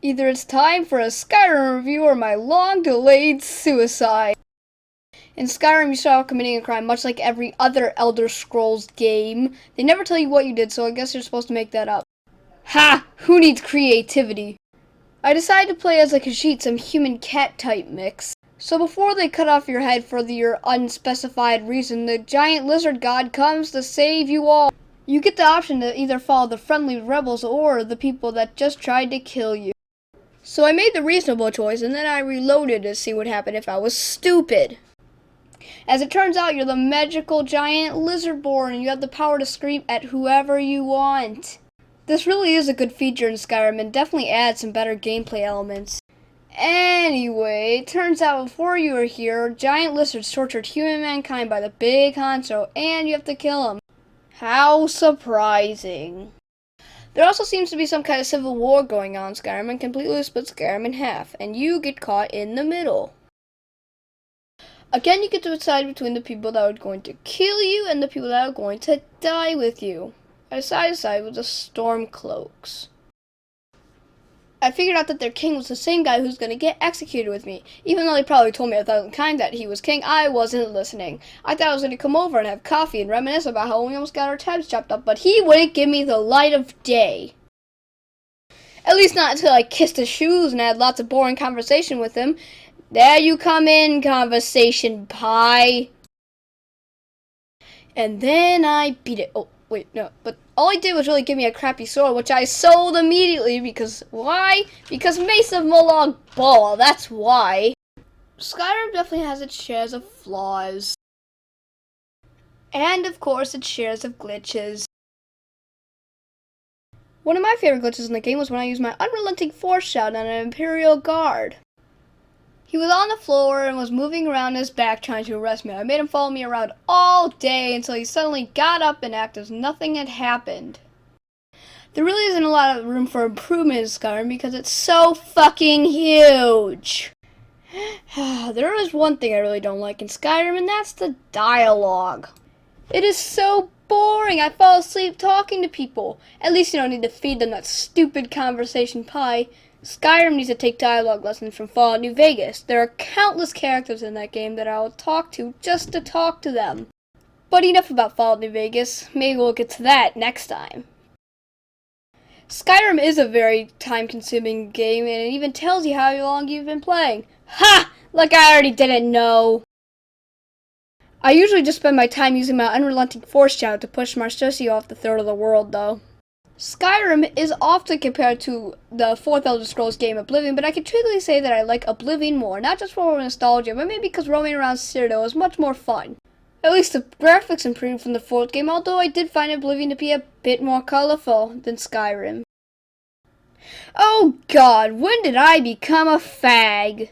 Either it's time for a Skyrim review or my long-delayed suicide. In Skyrim, you start out committing a crime, much like every other Elder Scrolls game. They never tell you what you did, so I guess you're supposed to make that up. Ha! Who needs creativity? I decided to play as a Khajiit, some human-cat type mix. So before they cut off your head for your unspecified reason, the giant lizard god comes to save you all. You get the option to either follow the friendly rebels or the people that just tried to kill you. So I made the reasonable choice, and then I reloaded to see what happened if I was stupid. As it turns out, you're the magical giant lizard-born, and you have the power to scream at whoever you want. This really is a good feature in Skyrim, and definitely adds some better gameplay elements. Anyway, it turns out before you were here, giant lizards tortured human mankind by the big honcho, and you have to kill them. How surprising. There also seems to be some kind of civil war going on in Skyrim and completely split Skyrim in half, and you get caught in the middle. Again, you get to decide between the people that are going to kill you and the people that are going to die with you. I decided to side with the Stormcloaks. I figured out that their king was the same guy who's going to get executed with me. Even though they probably told me 1,000 times that he was king, I wasn't listening. I thought I was going to come over and have coffee and reminisce about how we almost got our tabs chopped up, but he wouldn't give me the light of day. At least not until I kissed his shoes and had lots of boring conversation with him. There you come in, conversation pie. And then I beat it. Oh, wait, no. But all he did was really give me a crappy sword, which I sold immediately because, why? Because Mace of Molag Bal, that's why. Skyrim definitely has its shares of flaws. And, of course, its shares of glitches. One of my favorite glitches in the game was when I used my unrelenting force shot on an Imperial guard. He was on the floor and was moving around his back trying to arrest me. I made him follow me around all day until he suddenly got up and acted as nothing had happened. There really isn't a lot of room for improvement in Skyrim because it's so fucking huge. There is one thing I really don't like in Skyrim, and that's the dialogue. It is so boring. I fall asleep talking to people. At least you don't need to feed them that stupid conversation pie. Skyrim needs to take dialogue lessons from Fallout New Vegas. There are countless characters in that game that I will talk to just to talk to them. But enough about Fallout New Vegas. Maybe we'll get to that next time. Skyrim is a very time-consuming game, and it even tells you how long you've been playing. Ha! Like I already didn't know. I usually just spend my time using my unrelenting force shout to push Marstosio off the throat of the world, though. Skyrim is often compared to the fourth Elder Scrolls game, Oblivion, but I can truthfully say that I like Oblivion more, not just for nostalgia, but maybe because roaming around Citadel is much more fun. At least the graphics improved from the fourth game, although I did find Oblivion to be a bit more colorful than Skyrim. Oh God, when did I become a fag?